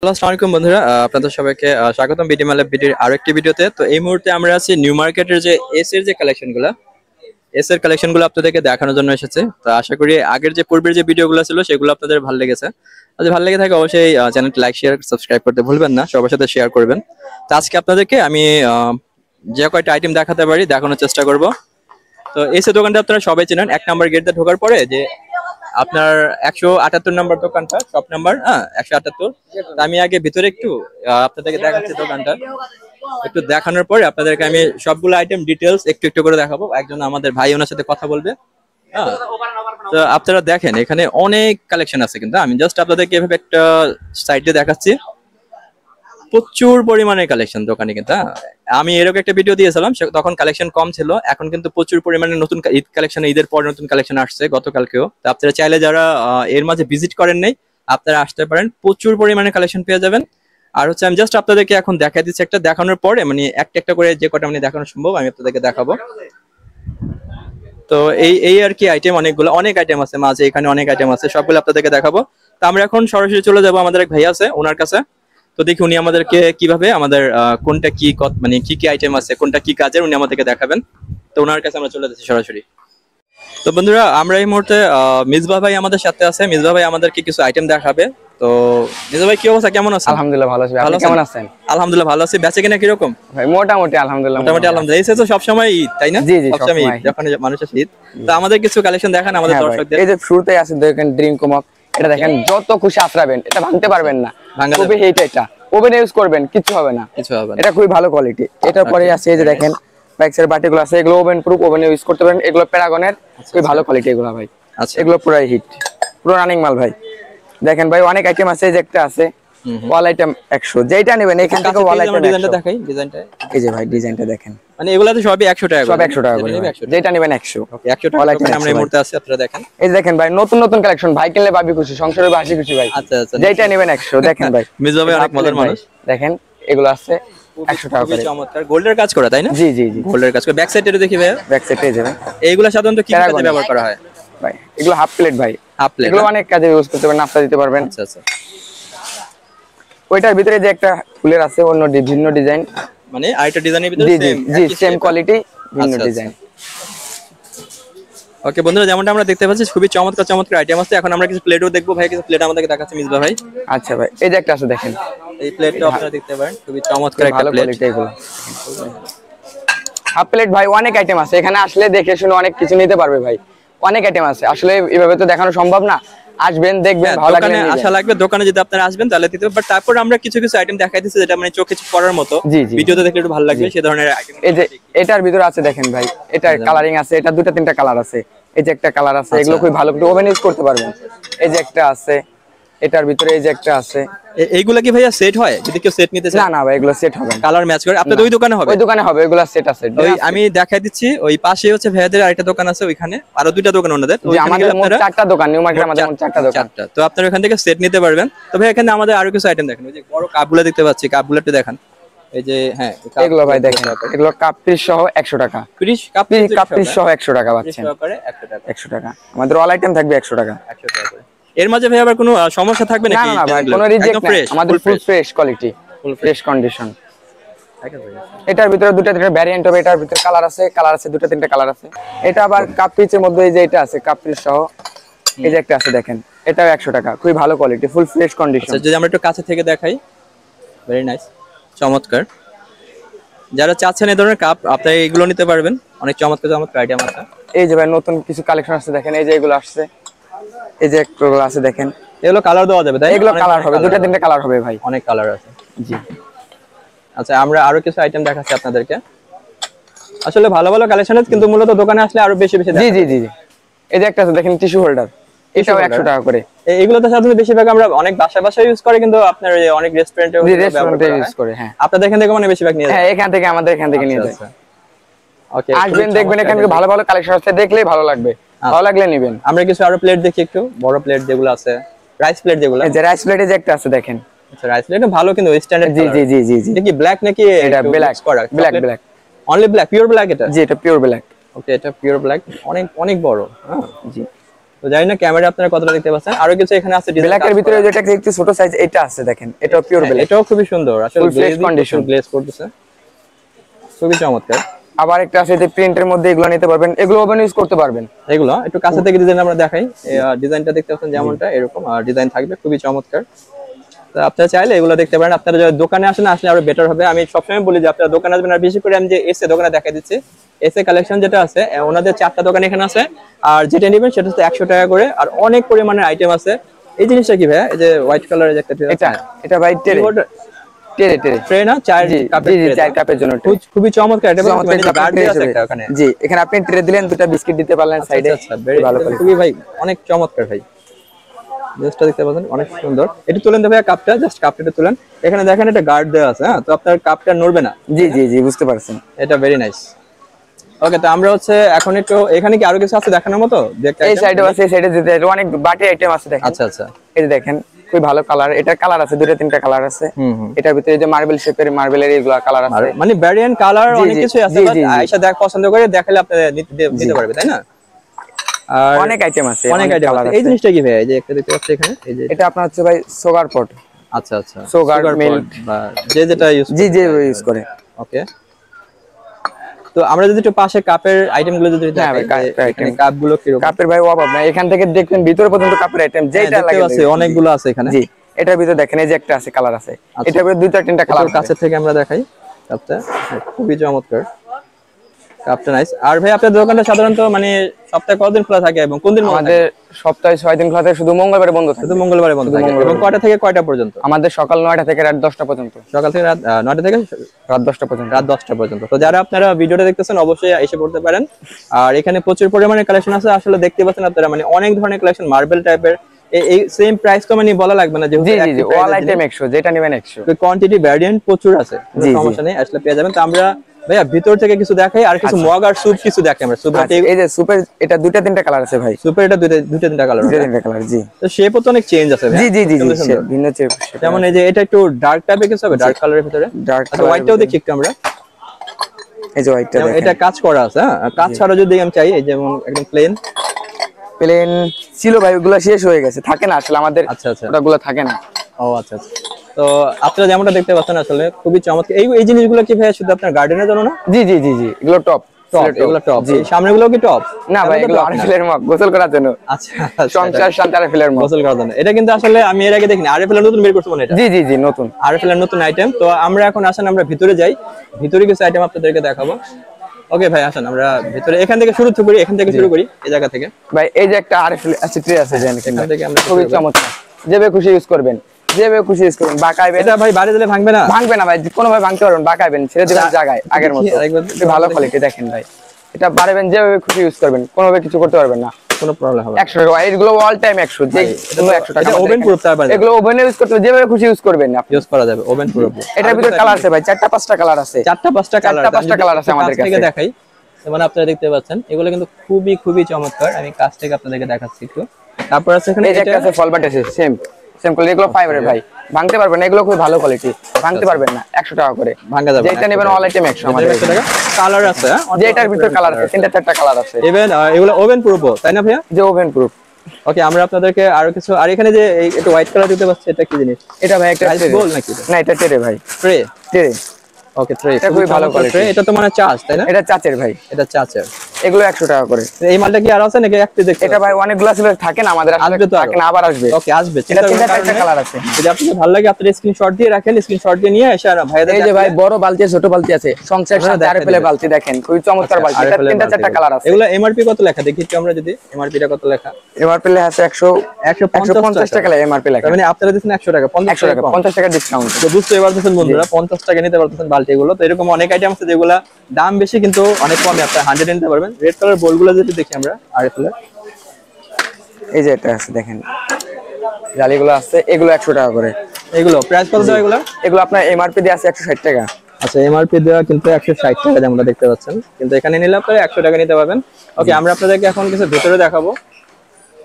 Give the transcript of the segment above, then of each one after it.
আসসালামু আলাইকুম বন্ধুরা, আপনাদের সবাইকে স্বাগতম বিডিমাল বিডির আরো একটি ভিডিওতে। তো এই মুহূর্তে আমরা আছি নিউ মার্কেটের যে এস এর যে কালেকশনগুলো, এস এর কালেকশনগুলো আপনাদেরকে দেখানোর জন্য এসেছে। তো আশা করি আগের যে পূর্বের যে ভিডিওগুলো ছিল সেগুলো আপনাদের ভালো লেগেছে। যদি ভালো লেগে থাকে অবশ্যই চ্যানেলটি লাইক শেয়ার সাবস্ক্রাইব করতে ভুলবেন না, সবার সাথে শেয়ার করবেন। তো আজকে আপনাদেরকে আমি যে কয়টা আইটেম দেখাতে পারি দেখানোর চেষ্টা করব। তো এস এর দোকানটা আপনারা সবাই চেনেন, 1 নাম্বার গেটে ঢোকার পরে যে আপনার 178 নাম্বার দোকানটা, শপ নাম্বার 178। আমি আগে ভিতরে একটু আপনাদেরকে দেখাচ্ছি দোকানটা। একটু দেখানোর পরে আপনাদেরকে আমি সবগুলো আইটেম ডিটেলস একটু একটু করে দেখাবো। একজন আমাদের ভাই ওনার সাথে কথা বলবে। হ্যাঁ, তো আপনারা দেখেন এখানে অনেক কালেকশন আছে, কিন্তু আমি জাস্ট আপনাদেরকে এভাবে একটা সাইডে দেখাচ্ছি। প্রচুর পরিমাণে কালেকশন দোকানে, কিন্তু আমি এরকম একটা ভিডিও দিয়েছিলাম, তখন কালেকশন কম ছিল। এখন কিন্তু প্রচুর পরিমাণে নতুন ঈদ কালেকশন, ঈদের পর নতুন কালেকশন আসছে গতকালকেও। তো আপনারা চাইলে যারা এর মাঝে ভিজিট করেন নাই আপনারা আসতে পারেন, প্রচুর পরিমাণে কালেকশন পেয়ে যাবেন। আর হচ্ছে আমি জাস্ট আপনাদেরকে এখন দেখা দিচ্ছি, একটা দেখানোর পরে মানে একটা একটা করে যে কটা মানে দেখানো সম্ভব আমি আপনাদেরকে দেখাবো। তো এই আর কি আইটেম, অনেক আইটেম আছে মাঝে, এখানে অনেক আইটেম আছে, সবগুলো আপনাদেরকে দেখাবো। তো আমরা এখন সরাসরি চলে যাবো আমাদের এক ভাই আছে ওনার কাছে। তো দেখি উনি আমাদেরকে কিভাবে আমাদের কোনটা কি মানে কি কি আইটেম আছে, কোনটা কি কাজের, উনি আমাদেরকে দেখাবেন। তো ওনার কাছে আমরা চলে যাচ্ছি সরাসরি। তো বন্ধুরা, আমরা এই মুহূর্তে মিসবাহ ভাই আমাদের সাথে আছে। মিসবাহ ভাই আমাদেরকে কিছু আইটেম দেখাবে। তো মিসবাহ ভাই কি অবস্থা, কেমন আছেন? আলহামদুলিল্লাহ ভালো আছি। আপনি কেমন আছেন? আলহামদুলিল্লাহ ভালো আছি। বেচে কিনা কিরকম? ভাই মোটামুটি আলহামদুলিল্লাহ। আলহামদুলিল্লাহ। এই তো সবসময় ঈদ, তাই না? জি জি, সবসময় ঈদ, যখন মানুষের ঈদ। তো আমাদের কিছু কালেকশন দেখান আমাদের দর্শকদের। এই যে শুরুতেই আছে দেখেন ড্রিম কমক, এটা দেখেন যত খুশি আঁচড়াবেন, এটা ভাঙতে পারবেন না। খুবই হিট, এটা ওভেন ইউজ করবেন কিছু হবে না, এটা খুবই ভালো কোয়ালিটি। এটার পরে আছে এই যে দেখেন বাইক্সের বাটিগুলো আছে, এগুলো ওভেন প্রুফ, ওভেন ইউজ করতে পারেন। এগুলো প্যারাগনের খুবই ভালো কোয়ালিটি এগুলো ভাই। আচ্ছা, এগুলো পুরো হিট, পুরো রানিং মাল ভাই। দেখেন ভাই অনেক আইটেম আছে, এই যে একটা আছে ওয়াল আইটেম 100, যেটা নেবেন এখান থেকে ওয়াল আইটেম ডিজাইনটা দেখাই। ডিজাইনটা এই যে ভাই, ডিজাইনটা দেখেন, মানে এগুলাতে সবই 100 টাকা করে, সব 100 টাকা করে, যেটা নেবেন 100। ওকে, 100 টাকা করে আমরা এই মুহূর্তে আছে, আপনারা দেখেন। এই দেখেন ভাই নতুন নতুন কালেকশন, ভাই কিনলে ভাবি খুশি, সংসারে হাসি খুশি ভাই। আচ্ছা আচ্ছা, যেটা নেবেন 100। দেখেন ভাই মিজু ভাই অনেক মজার মানুষ। দেখেন এগুলো আছে 100 টাকা করে, চমৎকার গোল্ডের কাজ করা, তাই না? জি জি জি, গোল্ডের কাজ করে। ব্যাক সাইডে দেখি ভাই, ব্যাক সাইডে যাবেন। এইগুলা সাধারণত কি কাজে ব্যবহার করা হয় ভাই? এগুলো হাফ প্লেট ভাই, হাফ প্লেট। এগুলো অনেক কাজে ইউজ করতে পারেন, নাস্তা দিতে পারবেন। আচ্ছা আচ্ছা। ওইটার ভিতরে যে একটা ফুলের আছে অন্য ভিন্ন ডিজাইন, মানে আইটা ডিজাইনের ভিতরে সেম কোয়ালিটি ভিন্ন ডিজাইন। ওকে বন্ধুরা, যেমনটা আমরা দেখতে পাচ্ছি খুবই চমৎকার চমৎকার আইটেম আছে। এখন আমরা কিছু প্লেটও দেখবো। ভাই কিছু প্লেট আমাদেরকে দেখাচ্ছে মিসবাহ ভাই। আচ্ছা ভাই, এই যে একটা আছে দেখেন, এই প্লেটটা আপনারা দেখতে পারেন, খুবই চমৎকার একটা প্লেট। এগুলো হাফ প্লেট ভাই, অনেক আইটেম আছে, এখানে আসলে দেখে শুনে অনেক কিছু নিতে পারবে ভাই। অনেক আইটেম আছে, আসলে এইভাবে তো দেখানো সম্ভব না। আসবেন দেখবেন, ভালো লাগবে, দোকানে আসা লাগবে। দোকানে যদি আপনারা আসবেন তাহলে দিতে পারবেন। বাট তারপর আমরা কিছু কিছু আইটেম দেখাই দিচ্ছি যেটা মানে চোখে পড়ার মতো, ভিডিওতে দেখলে একটু ভালো লাগবে সেই ধরনের আইটেম। এই যে এটার ভিতরে আছে দেখেন ভাই, এটার কালারিং আছে, এটা দুটো তিনটা কালার আছে। এই যে একটা কালার আছে, এগুলো খুব ভালো, ওভেন ইউজ করতে পারবেন। এই যে একটা আছে, এটার ভিতরে এই যে একটা আছে। এইগুলা কি ভাইয়া সেট হয়? যদি কেউ সেট নিতে চায়? না না ভাই, এগুলো সেট হবে না, কালার ম্যাচ করে। আপনাদের ওই দোকানে হবে? ওই দোকানে হবে, এগুলো সেট আছে। ওই আমি দেখাই দিচ্ছি, ওই পাশে হচ্ছে ভাইয়াদের আরেকটা দোকান আছে, ওইখানে আরো দুইটা দোকান ওনাদের। তো আমাদের মোট 4টা দোকান, নিউ মার্কেটে আমাদের মোট 4টা দোকান। তো আপনারা ওখান থেকে সেট নিতে পারবেন। তো ভাই এখানে আমাদের আরো কিছু আইটেম দেখেন, ওই যে বড় কাপগুলো দেখতে পাচ্ছি, কাপগুলো একটু দেখান। এই যে হ্যাঁ, এগুলো ভাই দেখেন, এগুলো কাপ পিস সহ 100 টাকা। কাপ পিস সহ 100 টাকা পাচ্ছেন, 100 টাকা। আমাদের অল আইটেম থাকবে 100 টাকা। এর মাঝে ভাই আবার কোনো সমস্যা থাকবে নাকি? না না ভাই, কোনো রিজেক্ট নাই, আমাদের full fresh quality, full fresh condition. এটার ভিতরে দুটো তিনটা ভ্যারিয়েন্ট হবে, এটার ভিতরে কালার আছে দুটো তিনটা কালার আছে। এটা আবার কাপ পিসের মধ্যে এই যে এটা আছে কাপ পিস সহ, এই যে একটা আছে দেখেন, এটাও 100 টাকা, খুবই ভালো কোয়ালিটি, ফুল ফ্রেশ কন্ডিশন। যদি আমরা একটু কাছে থেকে দেখাই, ভেরি নাইস, চমৎকার। যারা চাচ্ছেন এই ধরনের কাপ আপনারা এগুলো নিতে পারবেন, অনেক চমৎকার চমৎকার আইটেম আছে। এই যে ভাই নতুন কিছু কালেকশন আছে দেখেন, এই যে এগুলো আসছে, এই যে এগুলো আছে দেখেন, এগুলো কালার দেওয়া যাবে তাই? এগুলো কালার হবে, দুটো তিনটা কালার হবে ভাই, অনেক কালার আছে। জি আচ্ছা, আমরা আরো কিছু আইটেম দেখাচ্ছি আপনাদেরকে। আসলে ভালো ভালো কালেকশন আছে, কিন্তু মূলত দোকানে আসলে আরো বেশি বেশি। জি জি জি, এই যে একটা আছে দেখেন টিস্যু হোল্ডার, এটাও 100 টাকা করে। এগুলো তো সাধারণত বেশিরভাগ আমরা অনেক বাসায় ইউজ করে, কিন্তু আপনার অনেক রেস্টুরেন্টে ইউজ করে। হ্যাঁ, আপনাদের এখান থেকে মানে বেশিরভাগ নিয়ে যায়? হ্যাঁ, এখান থেকে, আমাদের এখান থেকে নিয়ে যায়। ওকে, আসবেন দেখবেন, এখানে ভালো ভালো কালেকশন আছে, দেখলেই ভালো লাগবে, ভালো লাগলে নেবেন। আমরা কিছু আরো প্লেট দেখি, একটু বড় প্লেট যেগুলো আছে, রাইস প্লেট যেগুলো। এই যে রাইস প্লেটে যে একটা আছে দেখেন, আচ্ছা, রাইস প্লেট ভালো, কিন্তু স্ট্যান্ডার্ড। জি জি জি জি জি, এটা কি ব্ল্যাক নাকি? এটা black, black only black, pure black এটা? জি, এটা পিওর ব্ল্যাক। ওকে, এটা পিওর ব্ল্যাক, অনেক অনেক বড়। হ্যাঁ জি, তো জানি না ক্যামেরা আপনারা কতটা দেখতে পাচ্ছেন। আরো কিছু এখানে আছে ব্ল্যাক এর ভিতরে যেটা একটু ছোট সাইজ এটা আছে দেখেন, এটাও পিওর ব্ল্যাক, এটাও খুবই সুন্দর আসলে, ফ্রেশ কন্ডিশন গ্লেজ করতেছে, খুবই চমৎকার। আবার একটা আছে যে প্রিন্টের মধ্যে, এগুলো নিতে পারবেন, এগুলো ওভেন ইউজ করতে পারবেন। এগুলো একটু কাছে থেকে ডিজাইন আমরা দেখাই, ডিজাইনটা দেখতে পাচ্ছেন যেমনটা এরকম আর ডিজাইন থাকবে, খুবই চমৎকার। তো আপনারা চাইলে এগুলো দেখতে পারেন। আপনারা যদি দোকানে আসেন, আসলে আরো বেটার হবে। আমি সবসময় বলি যে আপনারা দোকানে আসবেন, আর বেশি করে আমি যে এসে দোকানে দেখা দিচ্ছি, এসে কালেকশন যেটা আছে ওনাদের 4টা দোকান এখানে আছে, আর যেটা নেবেন সেটা হচ্ছে 100 টাকা করে, আর অনেক পরিমাণের আইটেম আছে। এই জিনিসটা কি ভাই, এই যে হোয়াইট কালারের যে একটা এটা ভাই ট্রে না, 4 কাপের জন্য খুবই চমৎকার। এটা গার্ড দেয়া আছে এখানে, জি এখানে আপনি ট্রে দিলেন, দুটো বিস্কিট দিতে পারলেন সাইডে, ভালো করে, খুবই ভাই অনেক চমৎকার ভাই। জাস্টটা দেখতে পাচ্ছেন অনেক সুন্দর। এটা তুলেন তো ভাই কাপটা, জাস্ট কাপটা তুলেন। এখানে দেখেন এটা গার্ড দেওয়া আছে, হ্যাঁ, তো আপনার কাপটা নড়বে না। জি জি জি বুঝতে পারছেন, এটা ভেরি নাইস। ওকে, তো আমরা হচ্ছে এখন একটু এখানে কি আরো কিছু আছে দেখানোর মতো? এই সাইডেও আছে, এই সাইডে যেতে অনেক বাটি আইটেম আছে দেখেন। আচ্ছা আচ্ছা, এই যে দেখেন খুব ভালো কালার, এটা কালার আছে 2-3টা কালার আছে। এটার ভিতরে যে মার্বেল শেপের, মার্বেলের এগুলা কালার আছে, মানে ভ্যারিয়েন্ট কালার অনেক কিছু আছে, বাট আয়েশা দেখ পছন্দ করে দেখালে আপনি নিতে পারবে, তাই না? আর অনেক আইটেম আছে, অনেক আইটেম আছে। এই জিনিসটা কি ভাই, এই যে একটা দেখতে পাচ্ছি এখানে, এই যে এটা আপনার হচ্ছে ভাই সুগার পট। আচ্ছা আচ্ছা, সুগার মিল্ক বা যে যেটা ইউজ ইউজ করে। ওকে, তো আমরা যদি একটু পাশে কাপের আইটেমগুলো যদি দেখাই, এখানে কাপগুলো কি রকম? কাপের ভাই অভাব নাই, এখান থেকে দেখবেন ভিতরে পর্যন্ত কাপের আইটেম যেটা লাগে আছে, অনেকগুলো আছে এখানে। জি, এটার ভিতরে দেখেন এই যে একটা আছে কালার আছে, এটার ভিতরে 2-3টা কালার কাছে থেকে আমরা দেখাই কাপটা, খুবই চমৎকার কাপটা, নাইস। আর ভাই আপনার দোকানটা সাধারণত মানে সপ্তাহে কতদিন খোলা থাকে এবং কোন দিন? আমাদের সপ্তাহে 6 দিন খোলা থাকে, শুধু মঙ্গলবারে বন্ধ থাকে। শুধু মঙ্গলবারে বন্ধ থাকে। এবং কয়টা থেকে কয়টা পর্যন্ত? আমাদের সকাল 9টা থেকে রাত 10টা পর্যন্ত। সকাল থেকে রাত 9টা থেকে রাত 10টা পর্যন্ত। রাত 10টা পর্যন্ত। তো যারা আপনারা ভিডিওটা দেখতেছেন অবশ্যই এসে পড়তে পারেন। আর এখানে প্রচুর পরিমাণে কালেকশন আছে, আসলে দেখতে পাচ্ছেন আপনারা, মানে অনেক ধরনের কালেকশন, মার্বেল টাইপের। এই সেম প্রাইস তো মানে বলা লাগবে না, যেহেতু জি জি অল আইটেম 100, যেটা নেবেন 100। তো কোয়ান্টিটি ভ্যারিয়েন্ট প্রচুর আছে, সমস্যা নেই, আসলে পেয়ে যাবেন। তো আমরা ভাইয়া ভিতর থেকে কিছু দেখাই, আর কিছু মগ আর স্যুপ কিছু দেখাই আমরা। স্যুপ এই যে স্যুপের এটা 2-3টা কালার আছে ভাই, স্যুপের এটা 2-3টা কালার, 2-3টা কালার। জি, তো শেপও তো অনেক চেঞ্জ আছে ভাই। জি জি জি ভিন্ন শেপ, যেমন এই যে এটা একটু ডার্ক টাইপের কিছু হবে, ডার্ক কালারের ভিতরে। আচ্ছা, হোয়াইটটাও দেখি একটু আমরা। এই যে হোয়াইটটা দেখেন, এটা কাজ করা আছে, হ্যাঁ, কাজ ছাড়া যদি আমি চাই, এই যেমন একদম প্লেন ছিল ভাই, ওগুলো শেষ হয়ে গেছে, থাকে না আসলে আমাদের। আচ্ছা আচ্ছা, ওগুলো থাকে না। ও আচ্ছা আচ্ছা। তো আপনারা যেমনটা দেখতে পাচ্ছেন আসলে খুবই চমৎকার। এই জিনিসগুলো কি ভাই শুধু আপনার গার্ডেনের জন্য না? জি জি জি জি এগুলো টপ, এগুলো টপ। জি, সামনেগুলো কি টপ? না ভাই, এগুলো আরএফএল মগ, গোসল করার জন্য। আচ্ছা, সংসার শান্তি আরএফএল মগ, গোসল করার জন্য। এটা কিন্তু আসলে আমি এর আগে দেখিনি, আরএফএল নতুন বের করছে মানে এটা। জি জি জি নতুন আরএফএল নতুন আইটেম। তো আমরা এখন আসেন, আমরা ভিতরে যাই, ভিতরে কিছু আইটেম আপনাদেরকে দেখাবো। ওকে ভাই, আসেন আমরা ভিতরে, এখান থেকে শুরু করি, এখান থেকে শুরু করি, এই জায়গা থেকে। ভাই এই যে একটা আরএফএল আছে, ট্রে আছে, জানেন এখান থেকে আমরা খুবই চমৎকার, যেভাবে খুশি ইউজ করবেন, যেভাবে খুশি ইউজ করবেন। বাঁকাইবেন এটা ভাই বাইরে দিলে ভাঙবে না? ভাঙবে না ভাই, কোনো ভাবে ভাঙতে পারবেন, বাঁকাইবেন, ছেড়ে দিবেন জায়গায় আগের মতো। ভালো কোয়ালিটি দেখেন ভাই, এটা বাড়াবেন, যেভাবে খুশি ইউজ করবেন, কোনোভাবে কিছু করতে পারবেন না, কোনো প্রবলেম হবে না। 100 টাকা এগুলো অল টাইম 100, যে কোনো 100 টাকা। ওভেন প্রুফ তারপর এগুলো ওভেনে ইউজ করতে, যেভাবে খুশি ইউজ করবেন আপনি, ইউজ করা যাবে, ওভেন প্রুফ। এটার ভিতরে কালার আছে ভাই, 4টা-5টা কালার আছে, 4টা-5টা কালার আছে আমাদের কাছে। থেকে দেখাই, যেমন আপনারা দেখতে পাচ্ছেন, এগুলো কিন্তু খুবই খুবই চমৎকার। আমি কাছ থেকে আপনাদেরকে দেখাচ্ছি একটু। তারপর আছে এখানে এই যে একটা আছে ফলবাট আছে, সেম কোয়ালিটি, এগুলো ফাইবারের ভাই, ভাঙতে পারবেন না, এগুলো খুব ভালো কোয়ালিটি, ভাঙতে পারবেন না, 100 টাকা করে ভাঙা যাবে। যেটা নেবেন অল আইটেম 100 আমাদের। কালার আছে, যেটার ভিতরে কালার আছে, 3টা-4টা কালার আছে। ইভেন এগুলো ওভেন প্রুফ, তাই না ভাইয়া? যে ওভেন প্রুফ। ওকে, আমরা আপনাদেরকে আরো কিছু, আর এখানে যে এই একটু হোয়াইট কালার দিতে পাচ্ছি, এটা কি জিনিস? এটা ভাই একটা গোল নাকি? না, এটা ট্রে ভাই, ট্রে। ওকে, ট্রে, এটা খুবই ভালো কোয়ালিটি। এটা তো মানে চার্জ, তাই না? এটা চাচের ভাই, এটা চার্জার। এগুলো 100 টাকা করে। এই মালটা কি আর আছে নাকি একটু দেখতে? এটা ভাই অনেকগুলো ছিল, থাকে না আমাদের, আসলে থাকে না, আবার আসবে। ওকে, আসবে। এটা 3টা কালার আছে। যদি আপনাদের ভালো লাগে, আপনি স্ক্রিনশট দিয়ে রাখেন, স্ক্রিনশট দিয়ে নিয়ে এসে আর ভাইদের। এই যে ভাই বড় বালতি, ছোট বালতি আছে, সংসার শান্তি আরএফএল বালতি দেখেন, খুবই চমৎকার বালতি। এটা 3টা-4টা কালার আছে। এগুলো এমআরপি কত লেখা দেখি একটু আমরা, যদি এমআরপি টা কত লেখা? এমআরপি লেখা আছে 150 টাকা এমআরপি লেখা। মানে আপনারা দিচ্ছেন 100 টাকা, 100 টাকা, 50 টাকা ডিসকাউন্ট। তো বুঝতে পারতেছেন বন্ধুরা, 50 টাকা নিতে পারতেছেন বালতি গুলো। তো এরকম অনেক আইটেম আছে যেগুলা দাম বেশি কিন্তু অনেক কমে, আপনি 100 নিতে পারবেন। রেড কালার বোলগুলো যদি দেখি আমরা আরএফএল, এই যে এটা আছে দেখেন, জালিগুলো আছে, এগুলো 100 টাকা করে। এগুলো প্রাইস কত দেওয়া? এগুলো আপনার এমআরপি দিয়ে আছে 160 টাকা। আচ্ছা, এমআরপি দেওয়া কিন্তু 160 টাকা, যেমন দেখতে পাচ্ছেন, কিন্তু এখানে নিলে আপনারা 100 টাকা নিতে পারবেন। ওকে, আমরা আপনাদেরকে এখন কিছু ভিতরে দেখাবো,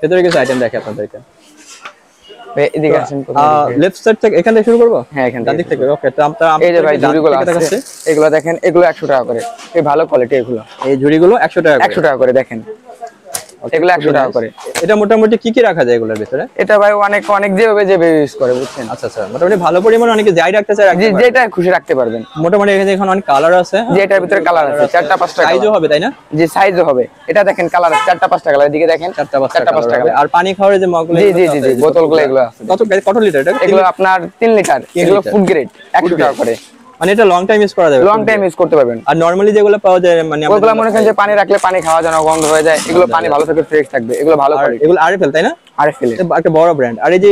ভিতরে কিছু আইটেম দেখাই আপনাদেরকে। এদিকে আসেন, লেফট সাইড থেকে, এখান থেকে শুরু করব? হ্যাঁ, এখান থেকে। ঠিক আছে, ওকে। তো আমরা এই যে ভাই ঝুড়িগুলো আছে, এগুলো দেখেন, এগুলো 100 টাকা করে, এই ভালো কোয়ালিটি এগুলো। এই ঝুড়িগুলো 100 টাকা, 100 টাকা করে দেখেন। এগুলো 100 টাকা করে। এটা মোটামুটি কি কি রাখা যায় এগুলোর ভিতরে? এটা ভাই অনেক যেভাবে ইউজ করে বুঝছেন। আচ্ছা আচ্ছা, মোটামুটি ভালো পরিমাণ অনেকে যাই রাখতে চায় জি, যেটা খুশি রাখতে পারবেন। মোটামুটি এখানে অনেক কালার আছে, যে এটার ভিতরে কালার আছে 4টা 5টা সাইজও হবে তাই না? জি, সাইজও হবে। এটা দেখেন কালার আছে 4টা 5টা কালার, এদিকে দেখেন 4টা 5টা কালার। আর পানি খাওয়ার যে মগগুলো, জি জি জি, বোতলগুলো এগুলো আছে। কত লিটার এটা? এগুলো আপনার 3 লিটার, এগুলো ফুড গ্রেড 100 টাকা করে। মানে এটা লং টাইম ইউজ করা যাবে, লং টাইম ইউজ করতে পারবেন। আর নরমালি যেগুলো পাওয়া যায় মানে ওগুলো মনে করেন যে পানি রাখলে পানি খাওয়া যায় না, গন্ধ হয়ে যায়। এগুলো পানি ভালো থাকবে, ফ্রেশ থাকবে, এগুলো ভালো কোয়ালিটি। এগুলো আরএফএল তাই না? আরএফএল একটা বড় ব্র্যান্ড। আর এই যে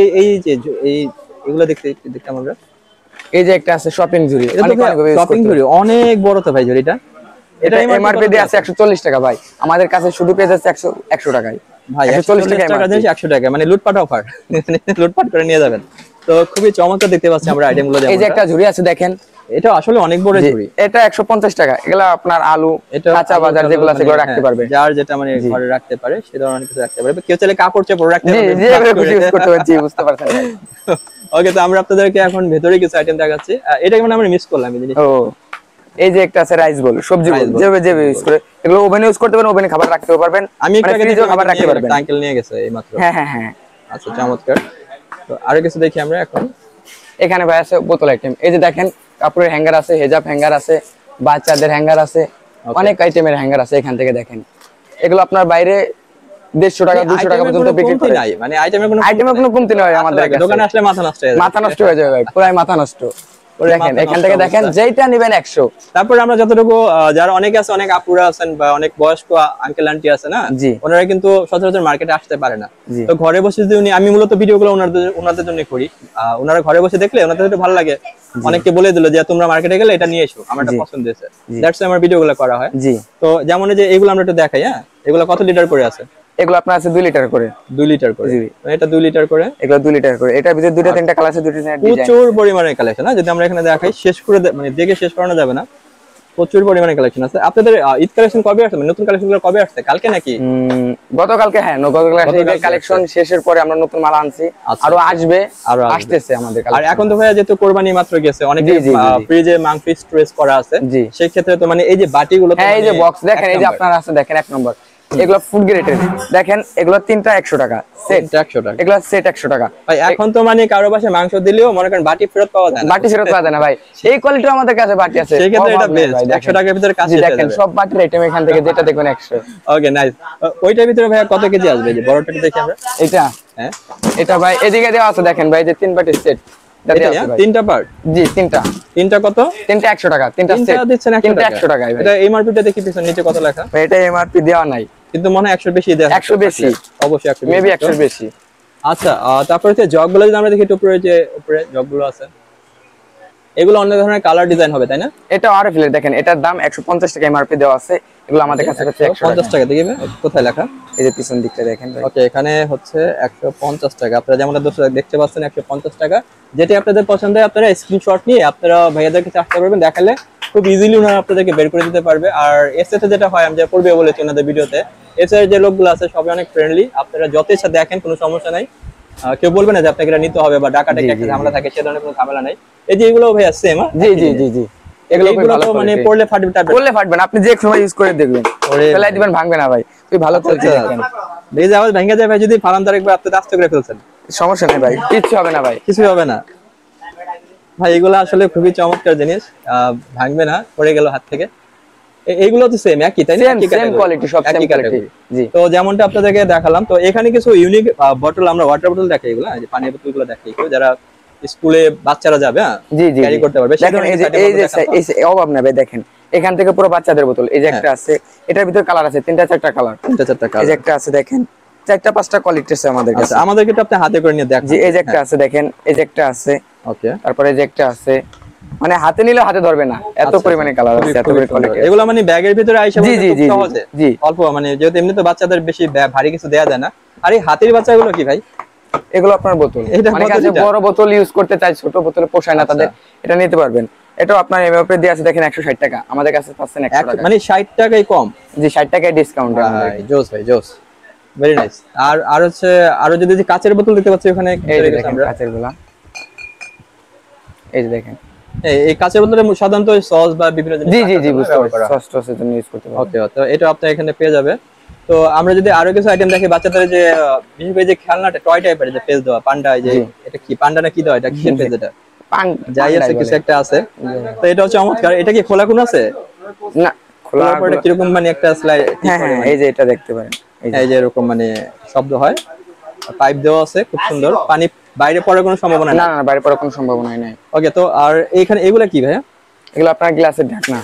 এগুলো দেখতে আমরা, এই যে একটা আছে শপিং ঝুড়ি, শপিং ঝুড়ি অনেক বড় তো ভাই ঝুড়িটা। এটা এমআরপি দিয়ে আছে 140 টাকা ভাই, আমাদের কাছে শুধু পেয়ে যাচ্ছে 100 টাকায় ভাই। 140 টাকা দিয়ে 100 টাকা, মানে লুটপাট অফার, লুটপাট করে নিয়ে যাবেন। তো খুবই চমৎকার দেখতে পাচ্ছি আমরা আইটেমগুলো। এই যে একটা ঝুড়ি আছে দেখেন, এটা আসলে অনেক বড় ঝুড়ি। এটা 150 টাকা। এগুলা আপনার আলু, কাঁচা বাজার যেগুলো আছে সেগুলো রাখতে পারবে, যার যেটা মানে ঘরে রাখতে পারে সে ধরনের কিছু রাখতে পারবে। কেউ চাইলে কাপড় চোপড় রাখতে পারবে, জি জি, খুশি ইউজ করতে পারছি, বুঝতে পারছেন। ওকে, তো আমরা আপনাদেরকে এখন ভেতরে কিছু আইটেম দেখাচ্ছি। এটা মানে আমরা মিস করলাম এই জিনিস। ও, এই যে একটা আছে রাইস বল, সবজি বল, যেভাবে ইউজ করে এগুলো ওভেনে ইউজ করতে পারেন, ওভেনে খাবার রাখতে পারবেন। আমি একটা ফ্রিজেও খাবার রাখতে পারবেন। আঙ্কেল নিয়ে গেছে এই মাত্র। হ্যাঁ হ্যাঁ হ্যাঁ, আচ্ছা, চমৎকার। তো আরো কিছু দেখি আমরা এখন। এখানে ভাই আছে বোতল আইটেম। এই যে দেখেন কাপড়ের হ্যাঙ্গার আছে, হেজাব হ্যাঙ্গার আছে, বাচ্চাদের হ্যাঙ্গার আছে, অনেক আইটেমের হ্যাঙ্গার আছে। এখান থেকে দেখেন, এগুলো আপনার বাইরে 150 টাকা 200 টাকা পর্যন্ত বিক্রি করে। মানে আইটেমের কোনো কমতি নয় আমাদের কাছে। দোকানে আসলে মাথা নষ্ট হয়ে যাবে ভাই, পুরাই মাথা নষ্ট। দেখেন এখান থেকে দেখেন, যেটা নেবেন 100। তারপর আমরা যতটুকু, যারা অনেকে আছে, অনেক আপুরা আছেন বা অনেক বয়স্ক আঙ্কেল আন্টি আছে না, ওনারা কিন্তু সচরাচর মার্কেটে আসতে পারে না। তো ঘরে বসে যদি আমি মূলত ভিডিওগুলো ওনাদের জন্য করি, ওনারা ঘরে বসে দেখলে ওনাদের একটু ভালো লাগে। অনেকে বলে দিল যে তোমরা মার্কেটে গেলে এটা নিয়ে এসো, আমার এটা পছন্দ হয়েছে, দ্যাটস আমার ভিডিওগুলো করা হয়। তো যেমন যে এগুলো আমরা একটু দেখাই। হ্যাঁ, এগুলো কত লিটার করে আছে? এগুলো আপনার আছে 2 লিটার করে। 2 লিটার করে, এটা 2 লিটার করে, এগুলো 2 লিটার করে। এটার ভিতরে 2টা 3টা কালার আছে, 2টা ডিজাইন। প্রচুর পরিমাণে কালেকশন। যদি আমরা এখানে দেখাই, শেষ করে মানে দেখে শেষ করানো যাবে না, প্রচুর পরিমাণে কালেকশন আছে। আপনাদের ঈদ কালেকশন কবে আসছে? নতুন কালেকশনগুলো কবে আসছে? কালকে নাকি গতকালকে? হ্যাঁ, গতকালকে কালেকশন শেষের পরে আমরা নতুন মাল আনছি, আরো আসবে, আরো আসতেছে আমাদের। আর এখন তো ভাইয়া যেহেতু কোরবানি মাত্র গেছে, অনেকে ফ্রিজে মাংস স্টোরেজ করা আছে, সেই ক্ষেত্রে তো মানে এই যে বাটিগুলো, হ্যাঁ এই যে বক্স দেখেন, এই যে আপনার আছে দেখেন 1 নম্বর, এগুলো ফুড গ্রেডের। দেখেন এগুলো 3টা 100 টাকা সেট, 100 টাকা। এগুলো সেট 100 টাকা ভাই। এখন তো মানে কারো বাসায় মাংস দিলেও মনে করেন বাটি ফেরত পাওয়া যায় না, বাটি ফেরত পাওয়া যায় না ভাই। এই কোয়ালিটি আমাদের কাছে বাটি আছে, সেই ক্ষেত্রে এটা বেস্ট। 100 টাকার ভিতরে কাজ হয়ে যাবে। দেখেন সব বাটির আইটেম এখান থেকে যেটা দেখবেন 100। ওকে, নাইস। ওইটার ভিতরে ভাই কত কেজি আসবে? যে বড়টা দেখি আমরা। এটা, হ্যাঁ এটা ভাই এদিকে দেওয়া আছে দেখেন ভাই, যে 3 বাটির সেট। তিনটা পার্ট? জি, তিনটা কত? তিনটা 100 টাকা। তিনটা সেট দিচ্ছেন 100 টাকা। এটা এমআরপি টা দেখি পিছন নিচে কত লেখা? ভাই এটা এমআরপি দেওয়া নাই, কিন্তু মনে হয় 100 বেশি দেওয়া। 100 বেশি, অবশ্যই 100 মেবি 100 বেশি। আচ্ছা, তারপরে হচ্ছে জগগুলো যদি আমরা দেখি, উপরে জগগুলো আছে, এগুলো অন্য ধরনের কালার ডিজাইন হবে তাই না? এটা আরএফএল এর। দেখেন এটার দাম 150 টাকা এমআরপি দেওয়া আছে, এগুলো আমাদের কাছে হচ্ছে 150 টাকা। দেখবেন কোথায় লেখা? এই যে পিছন দিকটা দেখেন ভাই। ওকে, এখানে হচ্ছে 150 টাকা। আপনারা যেমন দেখতে পাচ্ছেন 150 টাকা। যেটা আপনাদের পছন্দ হয় আপনারা স্ক্রিনশট নিয়ে আপনারা ভাইয়াদের কাছে আসতে পারবেন, দেখালে খুব ইজিলি ওনারা আপনাদেরকে বের করে দিতে পারবে। আর এর সাথে যেটা হয়, আমি যে পূর্বে বলেছি ওনাদের ভিডিওতে, এর সাথে যে লোকগুলো আছে সবাই অনেক ফ্রেন্ডলি। আপনারা যত ইচ্ছা দেখেন, কোনো সমস্যা নাই। কেউ বলবে না যে আপনাকে এটা নিতে হবে বা ডাকাটাকি একটা ঝামেলা থাকে, সে ধরনের কোনো ঝামেলা নাই। এই যে এগুলো ভাইয়া সেম। জি জি জি জি, এগুলো তো মানে পড়লে ফাটবে, পড়লে ফাটবে না, আপনি যে সময় ইউজ করে দেখবেন, ফেলাই দিবেন, ভাঙবে না ভাই। তুই ভালো চলছে দেখেন, এই যে আওয়াজ ভেঙে যায় ভাই, যদি ফার্মদার একবার আপনি আস্তে করে ফেলছেন, সমস্যা নেই ভাই, কিচ্ছু হবে না ভাই, কিছুই হবে না ভাই। এগুলো আসলে খুবই চমৎকার জিনিস, ভাঙবে না, পড়ে গেল হাত থেকে। এইগুলো তো সেম, একই তাই না? সেম কোয়ালিটি, সব সেম কোয়ালিটি। জি, তো যেমনটা আপনাদেরকে দেখালাম, তো এখানে কিছু ইউনিক বোতল, আমরা ওয়াটার বোতল দেখাই, এগুলো যে পানির বোতলগুলো দেখাই, যারা স্কুলে বাচ্চারা যাবে, হ্যাঁ জি জি, ক্যারি করতে পারবে। দেখেন এই যে অভাব না ভাই, দেখেন এখান থেকে পুরো বাচ্চাদের বোতল। এই যে একটা আছে, এটার ভিতর কালার আছে 3টা 4টা কালার, 3টা 4টা কালার। এই যে একটা আছে দেখেন, 4টা 5টা কোয়ালিটি আছে আমাদের কাছে। আমাদের কিন্তু আপনি হাতে করে নিয়ে দেখেন। জি, এই যে একটা আছে দেখেন, এই যে একটা আছে। ওকে, তারপরে এই যে একটা আছে, মানে হাতে নিলে হাতে ধরবে না, এত পরিমাণে কালার আছে, এত পরিমাণে কোয়ালিটি। এগুলো মানে ব্যাগের ভিতরে আইসা জি জি জি জি, অল্প, মানে যেহেতু এমনি তো বাচ্চাদের বেশি ভারী কিছু দেয়া যায় না। আর এই হাতের বাচ্চাগুলো কি ভাই? এগুলো আপনার বোতল, মানে কাছে বড় বোতল ইউজ করতে চাই, ছোট বোতলে পোষায় না তাদের, এটা নিতে পারবেন। এটা আপনার এমআরপি দিয়ে আছে দেখেন 160 টাকা, আমাদের কাছে পাচ্ছেন 100 টাকা, মানে 60 টাকাই কম। জি, 60 টাকায় ডিসকাউন্ট। জোস ভাই, জোস, ভেরি নাইস। আর হচ্ছে আরো যদি কাচের বোতল দিতে পাচ্ছি ওখানে, এই দেখেন কাচের গুলা, এই যে দেখেন এই কাচের বোতলে সাধারণত সস বা বিভিন্ন জিনিস, জি জি জি, বুঝতে পারছি, সস টসের জন্য ইউজ করতে পারবেন। ওকে, তো এটা আপনি এখানে পেয়ে যাবে। তো আমরা যদি আরো কিছু আইটেম দেখি বাচ্চাদের যে বিশেষ করে যে খেলনাটা টয় টাইপের যে ফেস দেওয়া পান্ডা, এই যে এটা কি পান্ডা না কি দেওয়া, এটা কিসের ফেস এটা যাই আছে কিছু একটা আছে, তো এটা হচ্ছে চমৎকার। এটা কি খোলা কোন আছে না? খোলার পরে কিরকম মানে একটা স্লাইড, এই যে এটা দেখতে পারেন, এই যে এরকম মানে শব্দ হয়, পাইপ দেওয়া আছে খুব সুন্দর, পানি বাইরে পড়ার কোনো সম্ভাবনা না? না, বাইরে পড়ার কোনো সম্ভাবনা নাই। ওকে, তো আর এইখানে এগুলা কি ভাইয়া? এগুলো আপনার গ্লাসের ঢাকনা।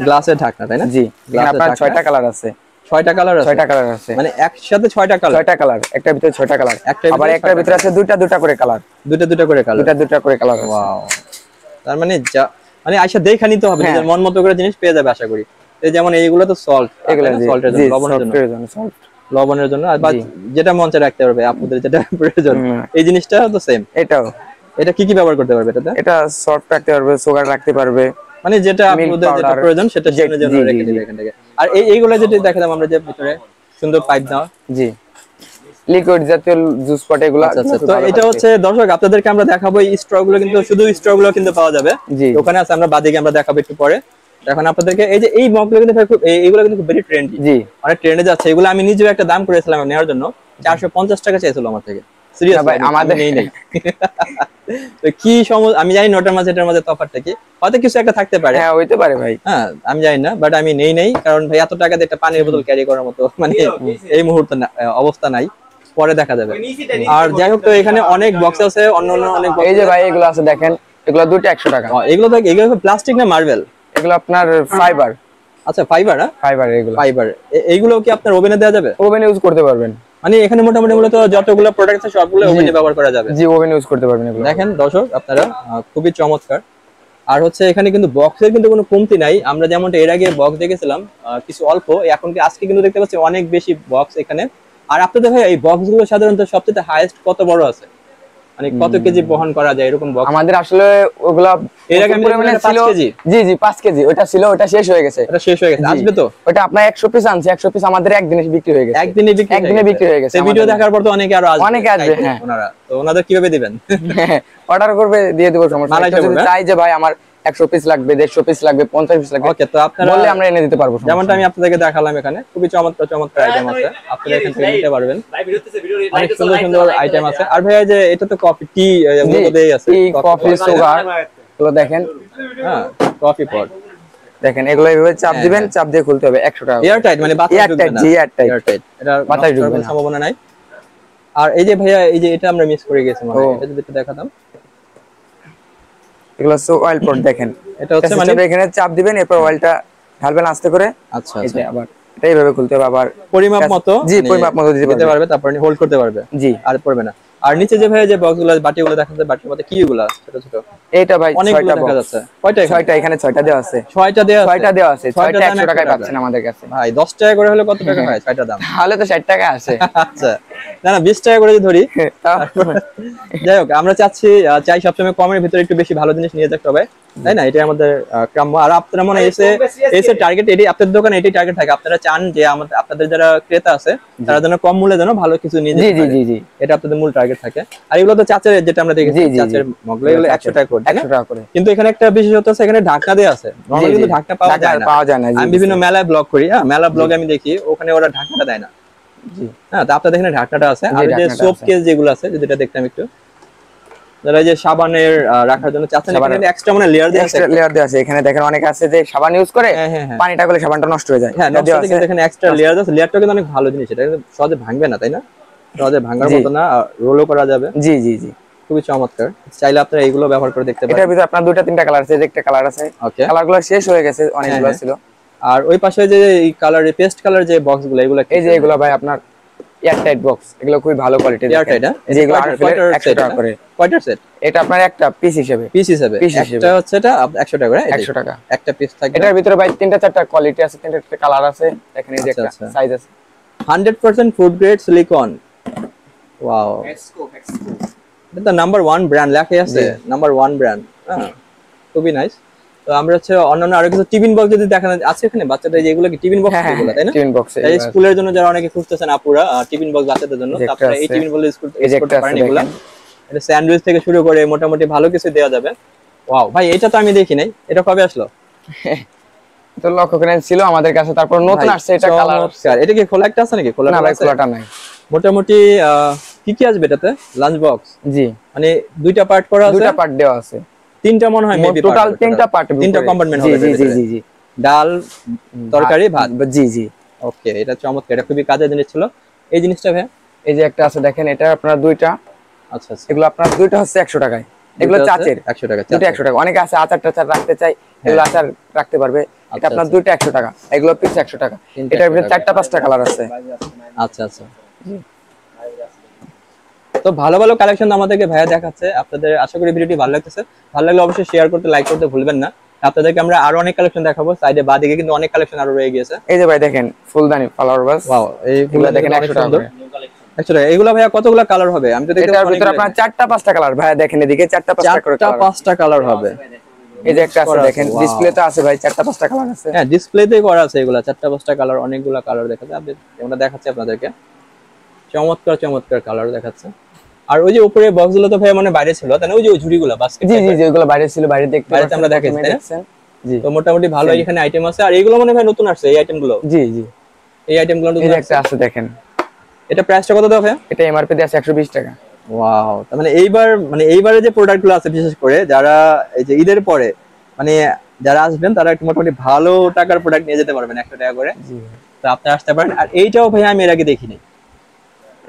গ্লাসের ঢাকনা, তাই না? জি, আপনার 6টা কালার আছে। 6টা কালার আছে? 6টা কালার আছে, মানে একসাথে 6টা কালার? 6টা কালার, একটার ভিতরে 6টা কালার, আবার একটার ভিতরে আছে দুটা করে কালার, দুটা করে কালার, দুটা করে কালার। ওয়াও, তার মানে মানে আয়শা দেখা নিতে হবে, নিজের মন মতো করে জিনিস পেয়ে যাবে আশা করি। এই যেমন এইগুলো তো সল্ট, এগুলো সল্টের জন্য, লবণের জন্য, আর যেটা মঞ্চে রাখতে পারবে আপনাদের যেটা প্রয়োজন, এই জিনিসটা তো সেম। এটা কি কি ব্যবহার করতে পারবে এটাতে? এটা সল্ট রাখতে পারবে, সুগার রাখতে পারবে, মানে যেটা আপনাদের যেটা প্রয়োজন সেটা জন্য রেখে দিবে এখান থেকে। আর এইগুলো যেটা দেখালাম আমরা যে ভিতরে সুন্দর পাইপ দাও, জি, লিকুইড জাতীয় জুস পট এগুলো। তো এটা হচ্ছে দর্শক আপনাদেরকে আমরা দেখাবো এই স্ট্র গুলো, কিন্তু শুধু স্ট্র গুলো কিন্তু পাওয়া যাবে ওখানে আছে, আমরা বাদিকে আমরা দেখাবো একটু পরে। এখন আপনাদেরকে এই যে এই মগগুলো কিন্তু এইগুলো কিন্তু ভেরি ট্রেন্ডি, জি, অনেক ট্রেন্ডে যাচ্ছে এগুলো। আমি নিজেও একটা দাম করেছিলাম নেওয়ার জন্য, 450 টাকা চাইছিল আমার থেকে, সিরিয়াস ভাই, আমাদের নেই তো কি সমস্যা আমি জানি, নটার মাঝে এটার মাঝে তফাৎটা কি, হয়তো কিছু একটা থাকতে পারে, হ্যাঁ হইতে পারে ভাই, হ্যাঁ আমি জানি না, বাট আমি নেই, কারণ ভাই এত টাকা দিয়ে একটা পানির বোতল ক্যারি করার মতো মানে এই মুহূর্তে অবস্থা নাই, পরে দেখা যাবে। আর যাই হোক, তো এখানে অনেক বক্স আছে, অন্য অনেক, এই যে ভাই এগুলো আছে দেখেন, এগুলো দুটো 100 টাকা। এগুলো প্লাস্টিক না মার্বেল? এগুলো আপনার ফাইবার। আচ্ছা, ফাইবার, হ্যাঁ ফাইবার, এগুলো ফাইবার। এইগুলো কি আপনার ওভেনে দেওয়া যাবে? ওভেনে ইউজ করতে পারবেন, মানে এখানে মোটামুটি মূলত যতগুলো প্রোডাক্ট আছে সবগুলো ওভেনে ব্যবহার করা যাবে। জি, ওভেনে ইউজ করতে পারবেন এগুলো। দেখেন দর্শক আপনারা, খুবই চমৎকার। আর হচ্ছে এখানে কিন্তু বক্সের কিন্তু কোনো কমতি নাই, আমরা যেমনটা এর আগে বক্স দেখেছিলাম কিছু অল্প, এখন আজকে কিন্তু দেখতে পাচ্ছি অনেক বেশি বক্স এখানে। আর আপনাদের ভাই এই বক্সগুলো সাধারণত সবচেয়ে হাইয়েস্ট কত বড় আছে, মানে কত কেজি বহন করা যায় এরকম বক্স? আমাদের আসলে ওগুলা এর আগে মানে 5 কেজি। জি জি, 5 কেজি ওটা ছিল, ওটা শেষ হয়ে গেছে। এটা শেষ হয়ে গেছে, আসবে তো? ওটা আপনার 100 পিস আনছে, 100 পিস আমাদের একদিনে বিক্রি হয়ে গেছে। একদিনে বিক্রি হয়ে গেছে। এই ভিডিও দেখার পর তো অনেকে আরো আসবে, অনেকে আসবে। হ্যাঁ, ওনারা তো ওনাদের কিভাবে দিবেন? অর্ডার করবে, দিয়ে দেব, সমস্যা নাই। যদি চাই যে ভাই আমার 100 পিস লাগবে, 150 পিস লাগবে, 50 পিস লাগবে, ওকে, তো আপনারা বললে আমরা এনে দিতে পারবো। যেমনটা আমি আপনাদেরকে দেখালাম, এখানে খুবই চমৎকার আইটেম আছে, আপনারা এখান থেকে নিতে পারবেন। অনেক সুন্দর আইটেম আছে। আর ভাইয়া যে এটা তো কফি টি মধ্যেই আছে, কফি সুগার এগুলো দেখেন, হ্যাঁ কফি পট দেখেন, এগুলো এইভাবে চাপ দিবেন, চাপ দিয়ে খুলতে হবে। 100 টাকা, এয়ার টাইট, মানে বাতাস ঢুকবে না। জি, এয়ার টাইট, এটা বাতাস ঢুকবে না, সম্ভাবনা নাই। আর এই যে ভাইয়া, এই যে এটা আমরা মিস করে গেছি, মানে এটা যদি একটু দেখাতাম। এগুলো হচ্ছে অয়েল পট, দেখেন এটা হচ্ছে মানে এখানে চাপ দিবেন, এরপর অয়েলটা ঢালবেন আস্তে করে। আচ্ছা, এটা আবার এটা এইভাবে খুলতে হবে, আবার পরিমাপ মতো, জি পরিমাপ মতো দিতে পারবে, তারপর হোল্ড করতে পারবে, জি, আর পড়বে না। আর নিচে যে ভাই যে বক্সগুলো, বাটিগুলো দেখা যাচ্ছে, বাটির মধ্যে কিগুলো ছোট ছোট, এটা ভাই 6টা দেখা যাচ্ছে। কয়টা? 6টা, এখানে 6টা দেওয়া আছে। 6টা দেওয়া আছে, 6টা 100 টাকায় পাচ্ছেন আমাদের কাছে। ভাই 10 টাকা করে হলে কত টাকা হয় 6টা দাম? তাহলে তো 60 টাকা আসে। আচ্ছা, না 20 টাকা করে যদি ধরি। যাই হোক, আমরা চাই সবসময় কমের ভিতরে একটু বেশি ভালো জিনিস নিয়ে যাক সবাই, তাই না? এটাই আমাদের কাম্য। আর আপনারা মনে এসে টার্গেট, এটাই আপনাদের দোকানে, এটাই টার্গেট থাকে। আপনারা চান যে আপনাদের যারা ক্রেতা আছে তারা যেন কম মূল্যে যেন ভালো কিছু নিয়ে যেতে পারে। জি জি, এটা আপনাদের মূল টার্গেট থাকে। আর এগুলো তো চাচের, যেটা আমরা দেখেছি চাচের মগগুলো, এগুলো 100 টাকা করে, 100 টাকা করে। কিন্তু এখানে একটা বিশেষত্ব আছে, এখানে ঢাকনা দেওয়া আছে। নরমালি কিন্তু ঢাকনা পাওয়া যায় না। আমি বিভিন্ন মেলায় ব্লগ করি, হ্যাঁ মেলা ব্লগে আমি দেখি ওখানে ওরা ঢাকনাটা দেয় না। জি, হ্যাঁ, তো আপনাদের এখানে ঢাকনাটা আছে। আর যে সোপ কেস যেগুলো আছে, যেটা দেখতাম একটু, যারা যে সাবানের রাখার জন্য চাচ্ছেন, এখানে এক্সট্রা মানে লেয়ার দেওয়া আছে। এখানে দেখেন অনেক আছে যে সাবান ইউজ করে, পানিটা গলে সাবানটা নষ্ট হয়ে যায়। হ্যাঁ, এখানে এক্সট্রা লেয়ার আছে। লেয়ারটা কিন্তু অনেক ভালো জিনিস, এটা সহজে ভাঙবে না, তাই না? সহজে ভাঙার মতো না, রোলও করা যাবে। জি জি জি, খুবই চমৎকার। চাইলে আপনারা এইগুলো ব্যবহার করে দেখতে পারেন। এটার ভিতরে আপনার 2টা 3টা কালার আছে, একটা কালার আছে, কালারগুলো শেষ হয়ে গেছে, অনেকগুলো ছিল। আর ওই পাশে যে এই কালার, পেস্ট কালার যে বক্সগুলো, এগুলো এই যে এগুলো ভাই আপনার এয়ারটাইট বক্স, এগুলো খুব ভালো কোয়ালিটির। এয়ারটাইট, হ্যাঁ, যেগুলো 100 টাকা করে। কয়টা সেট? এটা আপনার একটা পিস হিসেবে। একটা হচ্ছে এটা 100 টাকা করে, 100 টাকা একটা পিস থাকে। এটার ভিতরে ভাই 3টা 4টা কোয়ালিটি আছে, 3টা কালার আছে। এখানে এই যে একটা সাইজ আছে, 100% ফুড গ্রেড সিলিকন। ওয়াও, এটা তো নাম্বার 1 ব্র্যান্ড লেখা আছে, নাম্বার 1 ব্র্যান্ড। হ্যাঁ, খুবই নাইস। তো আমরা হচ্ছে অন্যান্য আরো কিছু টিফিন বক্স যদি দেখানো আছে এখানে, বাচ্চাদের যেগুলো কি টিফিন বক্স এগুলো, তাই না? টিফিন বক্স, এই স্কুলের জন্য যারা অনেকে খুঁজতেছেন আপুরা টিফিন বক্স বাচ্চাদের জন্য, তারপরে এই টিফিন বক্স স্কুল করতে পারেন এগুলো। এটা স্যান্ডউইচ থেকে শুরু করে মোটামুটি ভালো কিছু দেওয়া যাবে। ওয়াও ভাই, এটা তো আমি দেখি নাই, এটা কবে আসলো? তো লক্ষ্য করেন ছিল আমাদের কাছে, তারপর নতুন আসছে এটা কালার। এটা কি খোলা একটা আছে নাকি? খোলা না ভাই, খোলাটা নাই। মোটামুটি কি কি আসবে এটাতে? লাঞ্চ বক্স, জি মানে দুইটা পার্ট করা আছে, দুইটা পার্ট দেওয়া আছে, তিনটা মনে হয় মেবি টোটাল তিনটা পার্ট, তিনটা কম্পার্টমেন্ট হবে। জি জি জি জি, ডাল, তরকারি, ভাত। জি জি। ওকে, এটা চমৎকার, এটা খুবই কাজের জিনিস ছিল। এই জিনিসটা ভাই, এই যে একটা আছে দেখেন, এটা আপনার দুইটা। আচ্ছা আচ্ছা, এগুলো আপনার দুইটা হচ্ছে 100 টাকায়, এগুলো চাচের 100 টাকা, দুইটা 100 টাকা। অনেকে আছে আচার টাচার রাখতে চাই, এগুলো আচার রাখতে পারবে। এটা আপনার দুইটা 100 টাকা, এগুলো পিস 100 টাকা। এটার ভিতরে 4টা 5টা কালার আছে। আচ্ছা আচ্ছা, তো ভালো ভালো কালেকশন আমাদেরকে ভাইয়া দেখাচ্ছে আপনাদের। আশা করি ভিডিওটি ভালো লাগতেছে। ভালো লাগলে অবশ্যই শেয়ার করতে, লাইক করতে ভুলবেন না। আপনাদেরকে আমরা আরো অনেক কালেকশন দেখাবো, সাইডে বাদিকে কিন্তু অনেক কালেকশন আরো রয়ে গিয়েছে। এই যে ভাই দেখেন ফুলদানি ফ্লাওয়ার ভাস, ওয়াও, এইগুলো দেখেন 100 টাকা করে। 100 টাকা। এগুলো ভাইয়া কতগুলো কালার হবে? আমি তো দেখতে এটার ভিতরে আপনার 4টা 5টা কালার ভাইয়া দেখেন, এদিকে 4টা 5টা করে কালার, 5টা কালার হবে। এই যে একটা আছে দেখেন, ডিসপ্লেতে আছে ভাই 4টা 5টা কালার আছে। হ্যাঁ, ডিসপ্লেতে করা আছে এগুলা 4টা 5টা কালার, অনেকগুলো কালার দেখাচ্ছে। আমরা দেখাচ্ছি আপনাদেরকে, চমৎকার চমৎকার কালার দেখাচ্ছে। আর ওই যে উপরে বক্সগুলো তো ভাই মানে বাইরে ছিল, তাই না? ওই যে ঝুড়িগুলো বাস্কেট, জি জি জি, ওগুলো বাইরে ছিল, বাইরে দেখতে বাইরে আমরা দেখাচ্ছি। জি, তো মোটামুটি ভালো এখানে আইটেম আছে। আর এইগুলো মনে হয় নতুন আসছে এই আইটেমগুলো। জি জি, এই আইটেমগুলো নতুন একটা আছে দেখেন। এটা প্রাইসটা কত দাও ভাই? এটা এমআরপি দিয়ে আছে 120 টাকা। ওয়াও, তার মানে এইবারে যে প্রোডাক্টগুলো আছে, বিশেষ করে যারা এই যে ঈদের পরে মানে যারা আসবেন, তারা একটু মোটামুটি ভালো টাকার প্রোডাক্ট নিয়ে যেতে পারবেন 100 টাকা করে। জি, তো আপনি আসতে পারেন। আর এইটাও ভাই আমি এর আগে দেখিনি।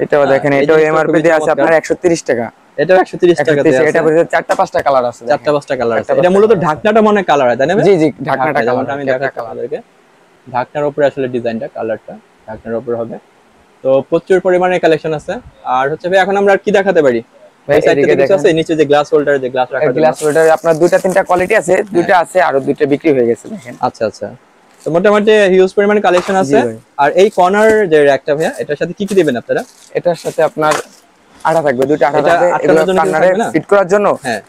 এটাও দেখেন, এটাও এমআরপি দিয়ে আছে আপনার 130 টাকা। এটাও 130 টাকা দিয়ে আছে। এটা ভিতরে 4টা 5টা কালার আছে, 4টা 5টা কালার আছে। এটা মূলত ঢাকনাটা মনে কালার হয়, তাই না? জি জি, ঢাকনাটা কালার। আমি দেখাচ্ছি আপনাদেরকে, ঢাকনার উপরে আসলে ডিজাইনটা, কালারটা ঢাকনার উপরে হবে। তো প্রচুর পরিমাণে কালেকশন আছে। আর হচ্ছে ভাই এখন আমরা কি দেখাতে পারি? এই সাইডে কিছু আছে, নিচে যে গ্লাস হোল্ডার, যে গ্লাস রাখার জন্য গ্লাস হোল্ডার আপনার দুইটা 3টা কোয়ালিটি আছে, দুইটা আছে, আর দুইটা বিক্রি হয়ে গেছে দেখেন। আচ্ছা আচ্ছা, তো মোটামুটি হিউজ পরিমাণে কালেকশন আছে। আর এই কর্নার যে একটা ভাইয়া, এটার সাথে কি কি দিবেন আপনারা? এটার সাথে আপনার আঠা থাকবে, দুইটা আঠা থাকবে, এগুলো কর্নারে ফিট করার জন্য।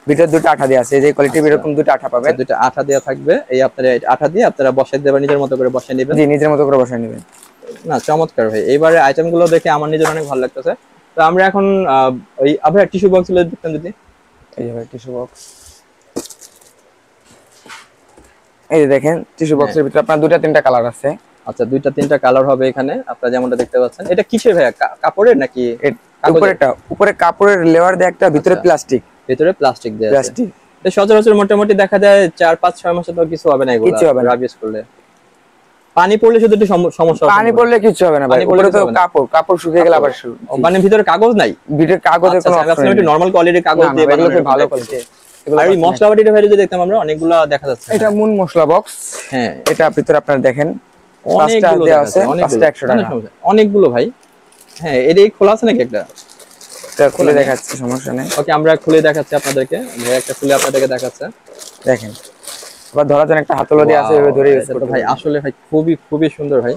ভিতরে দুইটা আঠা দেয়া আছে, এই যে কোয়ালিটি এরকম দুইটা আঠা পাবেন। দুইটা আঠা দেয়া থাকবে, এই আপনারা আঠা দিয়ে আপনারা বসাই দেবেন, নিজের মতো করে বসাই নেবেন। জি, নিজের মতো করে বসাই নেবেন। না, চমৎকার ভাই। এইবারে আইটেমগুলো দেখে আমার নিজের অনেক ভালো লাগতেছে। তো আমরা এখন ওই আবার টিস্যু বক্স গুলো দেখতেন যদি। এই যে ভাই টিস্যু বক্স, এই যে দেখেন টিস্যু বক্সের ভিতরে আপনার দুইটা 3টা কালার আছে। আচ্ছা, দুইটা 3টা কালার হবে এখানে, আপনারা যেমনটা দেখতে পাচ্ছেন। এটা কিসের ভাইয়া? কাপড়ের নাকি? উপরে কাপড়ের লেয়ার দেয়া, একটা ভিতরে প্লাস্টিক, ভিতরে প্লাস্টিক দেয়া আছে। প্লাস্টিক সচরাচর মোটামুটি দেখা যায় 4-5-6 মাসে তো কিছু হবে না এগুলো, কিছু হবে না রাবিশ করলে। পানি পড়লে শুধু একটু সমস্যা। পানি পড়লে কিছু হবে না ভাই, উপরে তো কাপড় শুকিয়ে গেলে আবার শুরু। মানে ভিতরে কাগজ নাই? ভিতরে কাগজের কোনো অপশন নেই, নরমাল কোয়ালিটির কাগজ দিয়ে এগুলো খুব ভালো কোয়ালিটি। আর এই মশলাবাটির বাইরে যে দেখতাম আমরা, অনেকগুলো দেখা যাচ্ছে। এটা মুন মশলা বক্স। হ্যাঁ, এটা ভিতরে আপনারা দেখেন পাঁচটা দেয়া আছে, পাঁচটা 100 টাকা। অনেকগুলো ভাই। হ্যাঁ, এটা খোলা আছে নাকি? একটা এটা খুলে দেখাচ্ছি, সমস্যা নেই। ওকে, আমরা খুলে দেখাচ্ছি আপনাদেরকে। ভাই একটা খুলে আপনাদেরকে দেখাচ্ছে, দেখেন। আবার ধরার জন্য একটা হাতল দিয়ে আছে, এভাবে ধরে ইউজ করতে ভাই। আসলে ভাই খুবই খুবই সুন্দর ভাই।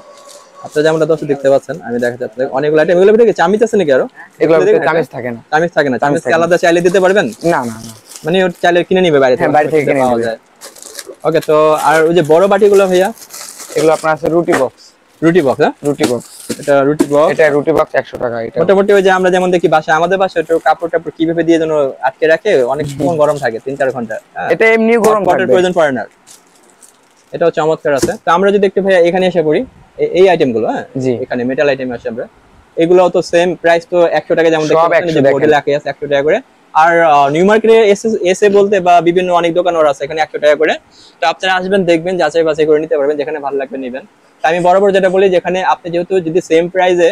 আপনারা যেমনটা দর্শক দেখতে পাচ্ছেন, আমি দেখাচ্ছি আপনাদের অনেকগুলো আইটেম। এগুলো ভিতরে চামিচ আছে নাকি? আরো এগুলো ভিতরে চামিচ থাকে না। চামিচ থাকে না? চামিচ আলাদা চাইলে দিতে পারবেন? না না না, মানে ওর চাইলে কিনে নিবে বাইরে থেকে? হ্যাঁ, বাইরে থেকে কিনে পাওয়া যায়। ওকে, তো আর ওই যে বড় বাটিগুলো ভাইয়া, এগুলো আপনার আছে রুটি বক্স। রুটি বক্স? হ্যাঁ, রুটি বক্স। এটা রুটি বক্স। এটা রুটি বক্স 100 টাকা। এটা মোটামুটি ওই যে আমরা যেমন দেখি বাসায়, আমাদের বাসায় একটু কাপড় টাপড় কিভাবে দিয়ে যেন আটকে রাখে, অনেক সময় গরম থাকে 3-4 ঘন্টা। এটা এমনি গরম থাকবে, প্রয়োজন পড়ে না। এটাও চমৎকার আছে। তো আমরা যদি একটু ভাইয়া এখানে এসে পড়ি, এই আইটেমগুলো, হ্যাঁ এখানে মেটাল আইটেম আছে আমরা, এগুলোও তো সেম প্রাইস, তো 100 টাকা যেমন দেখতে বোর্ডে লেখা আছে 100 টাকা করে। আর নিউ মার্কেটে এসে বলতে বা বিভিন্ন অনেক দোকান আছে, এখানে 100 টাকা করে। তো আপনারা আসবেন, দেখবেন, যাচাই বাছাই করে নিতে পারবেন, যেখানে ভালো লাগবে নেবেন। আমি বরাবর যেটা বলি, যেখানে আপনি যেহেতু যদি সেম প্রাইসে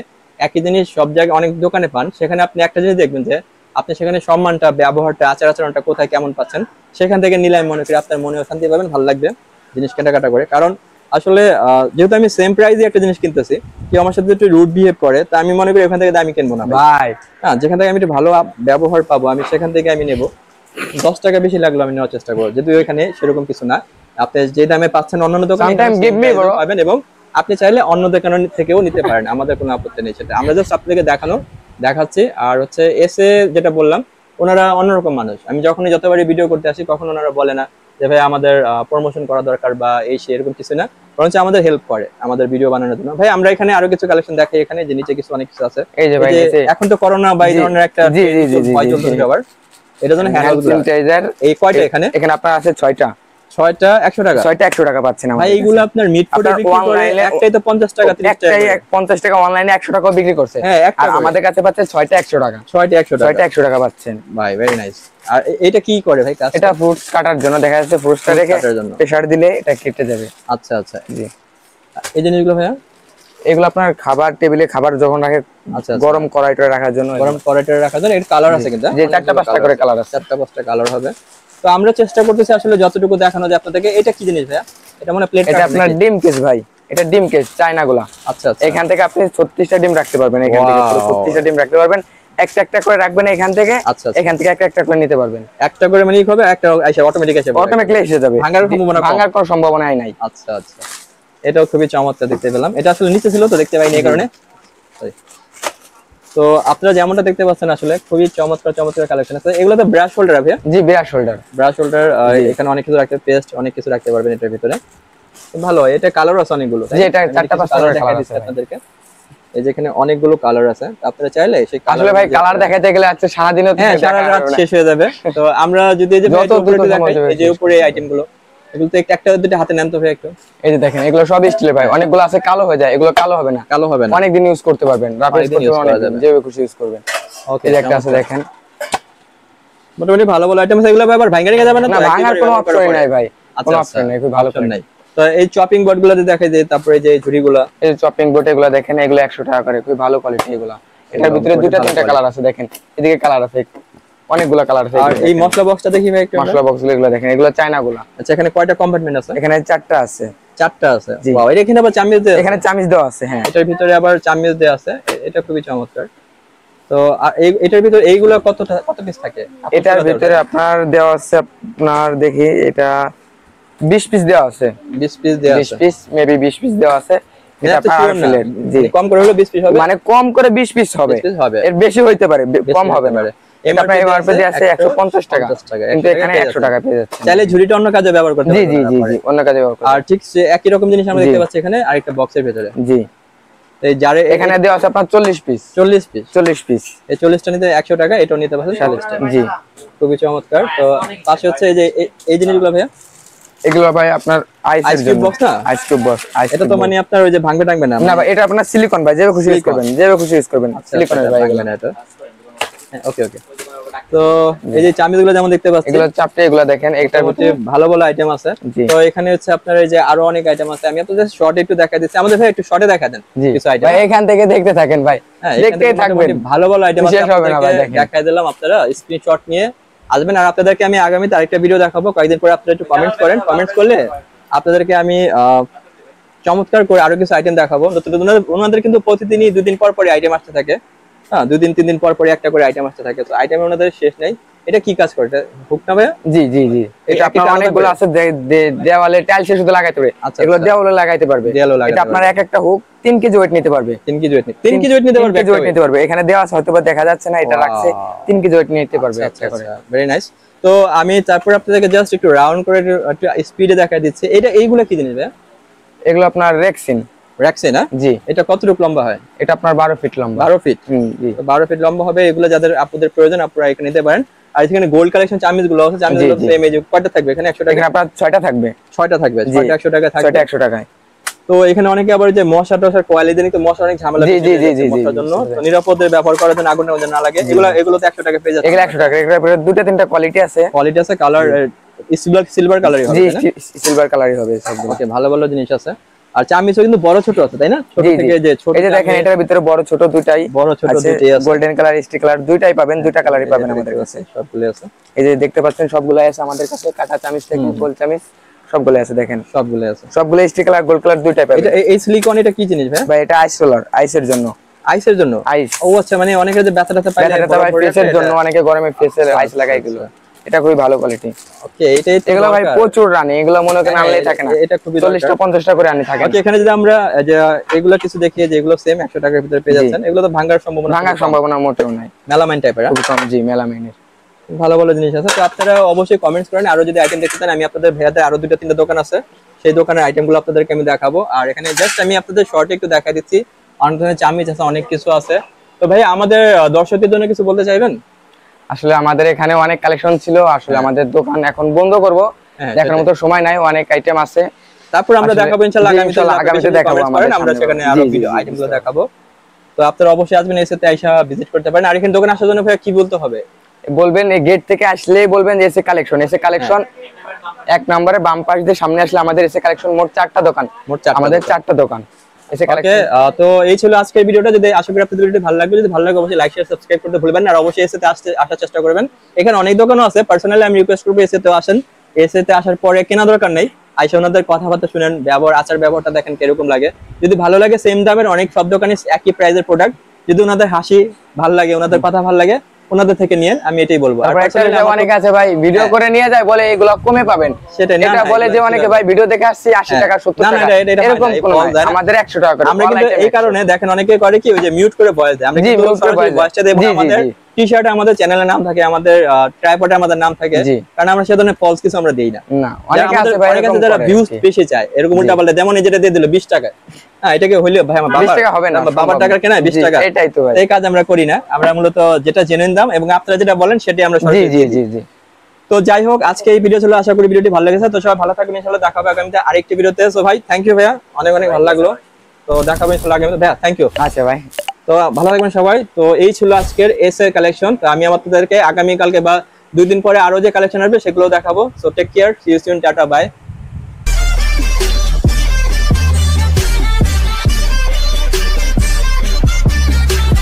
একই জিনিস সব জায়গায় অনেক দোকানে পান, সেখানে আপনি একটা জিনিস দেখবেন যে আপনি সেখানে সম্মানটা, ব্যবহারটা, আচার-আচরণটা কোথায় কেমন পাচ্ছেন, সেখান থেকে নিলে আমি মনে করি আপনার মনে শান্তি পাবেন, ভালো লাগবে জিনিস কেনাকাটা করে। কারণ আসলে যেহেতু আমি সেম প্রাইসে একটা জিনিস কিনতেছি, কেউ আমার সাথে একটু রুড বিহেভ করে, তা আমি মনে করি এখান থেকে দামি কিনবো না ভাই। হ্যাঁ, যেখান থেকে আমি একটু ভালো ব্যবহার পাবো, আমি সেখান থেকে আমি নেবো। 10 টাকা বেশি লাগলো আমি নেওয়ার চেষ্টা করবো, যেহেতু এখানে সেরকম কিছু না। আপনি যে দামে পাচ্ছেন অন্যান্য দোকানে পাবেন, এবং আপনি চাইলে অন্য দোকান থেকেও নিতে পারেন, আমাদের কোনো আপত্তি নেই। সেটা আমরা জাস্ট আপনাদেরকে দেখাচ্ছি। আর হচ্ছে এসে যেটা বললাম, ওনারা অন্যরকম মানুষ। আমি যখনই যতবারই ভিডিও করতে আসি, কখন ওনারা বলে না যে ভাই আমাদের প্রমোশন করা দরকার বা এই সে, এরকম কিছু না, বরঞ্চ আমাদের হেল্প করে আমাদের ভিডিও বানানোর জন্য। ভাই আমরা এখানে আরো কিছু কালেকশন দেখাই, এখানে যে নিচে কিছু অনেক কিছু আছে। এই যে এখন তো করোনা বা এই ধরনের একটা ভয় চলতেছে সবার, এটার জন্য হ্যান্ড স্যানিটাইজার। এই কয়টা এখানে? এখানে আপনার আছে 6টা। 6টা 100 টাকা, 6টা 100 টাকা পাচ্ছেন ভাই। এইগুলো আপনার মিটফুটে বিক্রি করে একটাই তো 50 টাকা 30 টাকা, একটাই 50 টাকা, অনলাইনে 100 টাকা বিক্রি করছে। হ্যাঁ, আর আমাদের কাছে পাচ্ছেন 6টা 100 টাকা, 6টা 100 টাকা, 6টা 100 টাকা পাচ্ছেন ভাই। Very nice. আর এটা কি করে ভাই কাজ? এটা ফ্রুটস কাটার জন্য, দেখা যাচ্ছে ফ্রুটসটা রেখে প্রেসার দিলে এটা কেটে যাবে। আচ্ছা আচ্ছা, জি। এই জিনিসগুলো ভাইয়া এগুলো আপনার খাবার টেবিলে খাবার যখন রাখে, আচ্ছা, গরম কড়াইতে রাখার জন্য, গরম কড়াইতে রাখার জন্য। এর কালার আছে কিন্তু, যে 4টা 5টা করে কালার আছে, 4টা 5টা কালার হবে। তো আমরা চেষ্টা করতেছি আসলে যতটুকু দেখানো যায় আপনাদেরকে। এটা কি জিনিস ভাইয়া? এটা মানে প্লেট? এটা আপনার ডিম কেস ভাই, এটা ডিম কেস চায়নাগুলা। আচ্ছা আচ্ছা, এখান থেকে আপনি 36টা ডিম রাখতে পারবেন, এখান থেকে 36টা ডিম রাখতে পারবেন। একটা একটা করে রাখবেন এখান থেকে, এখান থেকে একটা একটা করে নিতে পারবেন। একটা করে মানে কি হবে? একটা এসে অটোমেটিক এসে অটোমেটিক্যালি এসে যাবে, ভাঙার কোনো সম্ভাবনাই নাই। আচ্ছা আচ্ছা, এটাও খুবই চমৎকার দেখতে পেলাম। এটা আসলে নিচে ছিল তো দেখতে পাইনি এই কারণে। তো আপনারা যেমনটা দেখতে পাচ্ছেন আসলে খুবই চমৎকার চমৎকার কালেকশন আছে। এগুলো তো ব্রাশ হোল্ডার আছে? জি, ব্রাশ হোল্ডার, ব্রাশ হোল্ডার। এখানে অনেক কিছু রাখতে, পেস্ট অনেক কিছু রাখতে পারবেন এটার ভিতরে। ভালো, এটা কালার আছে অনেকগুলো। জি, এটা 4টা 5টা কালার আছে আপনাদেরকে। এই যে এখানে অনেকগুলো কালার আছে, আপনারা চাইলে সেই কালার, আসলে ভাই কালার দেখাতে গেলে আজকে সারা দিনও, হ্যাঁ সারা রাত শেষ হয়ে যাবে। তো আমরা যদি এই যে দেখাই, এই যে উপরে আইটেমগুলো, এগুলো তো একটা দুটো হাতে নেন তো ভাই একটু। এই যে দেখেন, এগুলো সব স্টিলের ভাই, অনেকগুলো আছে কালো হয়ে যায়, এগুলো কালো হবে না, কালো হবে না, অনেক দিন ইউজ করতে পারবেন, রাফ ইউজ করতে পারবেন, যেভাবে খুশি ইউজ করবেন। ওকে, এই একটা আছে দেখেন, মোটামুটি ভালো ভালো আইটেম আছে। এগুলো আবার ভাঙা রেখে যাবে না? না, ভাঙার কোনো অপশন নাই ভাই, কোনো অপশন নাই, খুব ভালো অপশন নাই। তো এই চপিং বোর্ড গুলো দেখাই যায়, তারপরে যে ঝুড়িগুলো, এই চপিং বোর্ড এগুলো দেখেন, এগুলো 100 টাকা করে, খুব ভালো কোয়ালিটি এগুলো। এটার ভিতরে দুটো তিনটা কালার আছে, দেখেন এদিকে কালার আছে, অনেকগুলো কালার আছে। আর এই মশলা বক্সটা দেখি ভাই একটু। মশলা বক্সগুলো এগুলো দেখেন, এগুলো চায়নাগুলো। আচ্ছা, এখানে কয়টা কম্পার্টমেন্ট আছে? এখানে 4টা আছে। 4টা আছে, ওয়াও। এখানে আবার চামচ দেওয়া আছে? এখানে চামচ দেওয়া আছে, হ্যাঁ। এটার ভিতরে আবার চামচ দেওয়া আছে, এটা খুবই চমৎকার। তো এটার ভিতরে এইগুলা কত পিস থাকে? এটার ভিতরে আপনার দেওয়া আছে, আপনার দেখি এটা 20 পিস দেওয়া আছে, 20 পিস দেওয়া আছে, 20 পিস মেবি 20 পিস দেওয়া আছে। এটা আপনার জি, কম করে হলো 20 পিস হবে, মানে কম করে 20 পিস হবে, এর বেশি হইতে পারে, কম হবে না। এটা আপনার এমআরপি দিয়ে আছে 150 টাকা, কিন্তু এখানে 100 টাকা পেয়ে যাচ্ছে। চাইলে ঝুড়িটা অন্য কাজে ব্যবহার করতে পারবেন। জি জি জি, অন্য কাজে ব্যবহার করতে। আর ঠিক একই রকম জিনিস আমরা দেখতে পাচ্ছি এখানে আরেকটা বক্সের ভিতরে। জি, এই যারে এখানে দেওয়া আছে আপনার 40 পিস, 40 পিস, 40 পিস। এই 40টা নিতে 100 টাকা, এটাও নিতে পারছেন 40 টাকা। জি, খুবই চমৎকার। তো পাশে হচ্ছে এই যে এই জিনিসগুলো ভাইয়া, এগুলো ভাই আপনার আইস কিউব বক্স না, আইস কিউব বক্স। এটা তো মানে আপনার ওই যে ভাঙবে টাঙবে না? না ভাই, এটা আপনার সিলিকন ভাই, যেভাবে খুশি ইউজ করবেন, যেভাবে খুশি ইউজ করবেন, সিলিকনের ভাই এগুলো। এটা ওকে ওকে। তো এই যে চামচগুলো যেমন দেখতে পাচ্ছেন, এগুলো চাপটে, এগুলো দেখেন, এটার মধ্যে ভালো ভালো আইটেম আছে। তো এখানে হচ্ছে আপনার এই যে আরো অনেক আইটেম আছে, আমি আপনাদের শর্টে একটু দেখাই দিচ্ছি। আমাদের ভাই একটু শর্টে দেখা দেন কিছু আইটেম। ভাই এখান থেকে দেখতে থাকেন ভাই, দেখতেই থাকবেন, ভালো ভালো আইটেম আছে, দেখাই দিলাম। আপনারা স্ক্রিনশট নিয়ে আসবেন। আর আপনাদেরকে আমি আগামীতে আরেকটা ভিডিও দেখাবো, কয়েকদিন পরে আপনারা একটু কমেন্টস করেন। কমেন্টস করলে আপনাদেরকে আমি চমৎকার করে আরো কিছু আইটেম দেখাবো। ওনাদের কিন্তু প্রতিদিনই 2 দিন পর পরে আইটেম আসতে থাকে, হ্যাঁ 2 দিন 3 দিন পর পরে একটা করে আইটেম আসতে থাকে। তো আইটেম ওনাদের শেষ নেই। এটা কি কাজ করে? হুক না ভাইয়া? জি জি জি, এটা আপনার অনেকগুলো আছে, দেওয়ালে টাইলসে শুধু লাগাইতে পারবে, এগুলো দেওয়ালে লাগাইতে পারবে। এটা আপনার এক একটা হুক 3 কেজি ওয়েট নিতে পারবে, 3 কেজি ওয়েট নিতে পারবে। এখানে দেওয়া আছে, হয়তো বা দেখা যাচ্ছে না, এটা রাখছে 3 কেজি ওয়েট নিতে পারবে একটা করে। Very nice. তো আমি তারপর আপনাদেরকে জাস্ট একটু রাউন্ড করে একটু স্পিডে দেখাই দিচ্ছি। এইগুলো কি জিনিস ভাইয়া? এগুলো আপনার রেক্সিন। না? জি। এটা কতটুকু লম্বা হয়? এটা আপনার 12 ফিট লম্বা। 12 ফিট? জি, 12 ফিট লম্বা হবে। এগুলো যাদের আপনাদের প্রয়োজন আপনারা এখানে নিতে পারেন। আর এখানে গোল্ড কালেকশন চামিজগুলো আছে, চামিজগুলো সেম এই যে কয়টা থাকবে এখানে? 100 টাকা। এখানে আপনার 6টা থাকবে, 6টা থাকবে, 6টা 100 টাকা থাকবে, 6টা 100 টাকায়। তো এখানে অনেকে আবার যে মশা টশার কোয়ালিটি নিতে, মশা অনেক ঝামেলা জি জি জি জি, মশার জন্য নিরাপদে ব্যবহার করার জন্য আগুনের মধ্যে না লাগে, এগুলো তো 100 টাকা পেয়ে যাচ্ছে। এগুলো 100 টাকা। এগুলোর ভিতরে দুটো তিনটা কোয়ালিটি আছে, কালার সিলভার কালারই হবে। জি, সিলভার কালারই হবে সবগুলো। ওকে, ভালো ভালো জিনিস আছে। আর চামিচও কিন্তু বড় ছোট আছে, তাই না? ছোট থেকে যে ছোট, এই যে দেখেন, এটার ভিতরে বড় ছোট দুটাই আছে, গোল্ডেন কালার, স্টিক কালার, দুইটাই পাবেন, দুইটা কালারই পাবেন আমাদের কাছে, সবগুলো আছে। এই যে দেখতে পাচ্ছেন সবগুলো আছে আমাদের কাছে, কাটা চামিচ থেকে গোল চামিচ সবগুলো আছে, দেখেন সবগুলো আছে, সবগুলো স্টিক কালার গোল্ড কালার দুইটাই পাবেন। এই সিলিকন এটা কি জিনিস ভাই? এটা আইস রোলার, আইসের জন্য। আইসের জন্য? আইস, ও আচ্ছা, মানে অনেকে যে ব্যথা পায় ফেসের জন্য, অনেকে গরমে ফেসের আইস লাগায়, এগুলো এটা খুবই ভালো কোয়ালিটি। ওকে, এগুলো ভাই প্রচুর রানি, এগুলো মনে করেন আনলেই থাকে না, এটা খুবই 40টা 50টা করে আনি থাকে। ওকে, এখানে যদি আমরা যে এগুলো কিছু দেখিয়ে যে এগুলো সেম 100 টাকার ভিতরে পেয়ে যাচ্ছেন, এগুলো তো ভাঙার সম্ভাবনা মোটেও নাই, মেলামাইন টাইপের। জি, মেলামাইনের ভালো ভালো জিনিস আছে। তো আপনারা অবশ্যই কমেন্টস করেন, আরো যদি আইটেম দেখতে চান আমি আপনাদের ভাইয়াদের আরো 2-3টা দোকান আছে, সেই দোকানের আইটেমগুলো আপনাদেরকে আমি দেখাবো। আর এখানে জাস্ট আমি আপনাদের শর্টে একটু দেখাই দিচ্ছি, অনেক ধরনের চামিচ আছে, অনেক কিছু আছে। তো ভাই আমাদের দর্শকদের জন্য কিছু বলতে চাইবেন? আসলে আমাদের এখানে অনেক কালেকশন ছিল, আসলে আমাদের দোকান এখন বন্ধ করব, দেখার মতো সময় নাই, অনেক আইটেম আছে। তারপর আমরা দেখাবো ইনশাআল্লাহ আগামীতে দেখাবো, আমরা সেখানে আরো ভিডিও আইটেমগুলো দেখাবো। তো আপনারা অবশ্যই আসবেন, এসেতে আইসা ভিজিট করতে পারেন। আর এখানে দোকানে আসার জন্য ভাই কি বলতে হবে? বলবেন এই গেট থেকে আসলেই বলবেন এসে কালেকশন, এসে কালেকশন। এক নম্বরে বাম পাশ দিয়ে সামনে আসলে আমাদের এসে কালেকশন, মোট 4টা দোকান, আমাদের 4টা দোকান এসে কালেকশন। তো এই ছিল আজকের ভিডিওটা। যদি আশা করি আপনাদের ভিডিওটি ভালো লাগবে, যদি ভালো লাগে অবশ্যই লাইক শেয়ার সাবস্ক্রাইব করতে ভুলবেন না। আর অবশ্যই এসেতে আসার চেষ্টা করবেন। এখানে অনেক দোকানও আছে, পার্সোনালি আমি রিকোয়েস্ট করবো এসেতে আসেন। এসেতে আসার পরে কেনা দরকার নেই, আইসা ওনাদের কথাবার্তা শুনেন, ব্যবহার আচার ব্যবহারটা দেখেন কিরকম লাগে। যদি ভালো লাগে, সেম দামের অনেক সব দোকানে একই প্রাইসের প্রোডাক্ট, যদি ওনাদের হাসি ভালো লাগে, ওনাদের কথা ভালো লাগে, ওনাদের থেকে নিয়ে আমি এটাই বলবো। আর অনেক আছে ভাই ভিডিও করে নিয়ে যায়, বলে এগুলো কমে পাবেন, সেটা না, এটা বলে যে অনেকে ভাই ভিডিও দেখে আসছি 80 টাকা 70 টাকা, এরকম কোনো না, আমাদের 100 টাকা করে। আমরা কিন্তু এই কারণে দেখেন অনেকে করে কি, ওই যে মিউট করে ভয়েস দেয়, আমরা কিন্তু ভয়েসটা দেব। আমাদের টি-শার্টে আমাদের চ্যানেলের নাম থাকে, আমাদের ট্রাইপডে আমাদের নাম থাকে, কারণ আমরা সে ধরনের ফলস কিছু আমরা দেই না। অনেকে আছে ভাই এরকম যারা ভিউজ বেশি চায়, এরকম উল্টা পাল্টা, যেমন এই যেটা দিয়ে দিল 20 টাকা, হ্যাঁ এটাকে হইলে ভাই আমার 20 টাকা হবে না, বাবার টাকার কেনা 20 টাকা, এটাই তো ভাই, এই কাজ আমরা করি না। আমরা মূলত যেটা জেনুইন দাম এবং আপনারা যেটা বলেন সেটাই আমরা সরাসরি। জি। তো যাই হোক, আজকে এই ভিডিও ছিল, আশা করি ভিডিওটি ভালো লেগেছে। তো সবাই ভালো থাকবেন, ইনশাআল্লাহ দেখা হবে আগামীতে আরেকটি ভিডিওতে। সো ভাই থ্যাংক ইউ ভাইয়া, অনেক অনেক ভালো লাগলো। তো দেখা হবে ইনশাআল্লাহ আগামীতে ভাইয়া, থ্যাংক ইউ। আচ্ছা ভাই, তো ভালো থাকবেন সবাই। তো এই ছিল আজকের এস এর কালেকশন। তো আমি আপনাদেরকে আগামী কালকে বা 2 দিন পরে আরো যে কালেকশন আসবে সেগুলো দেখাবো। So take care, see you soon, tata, by.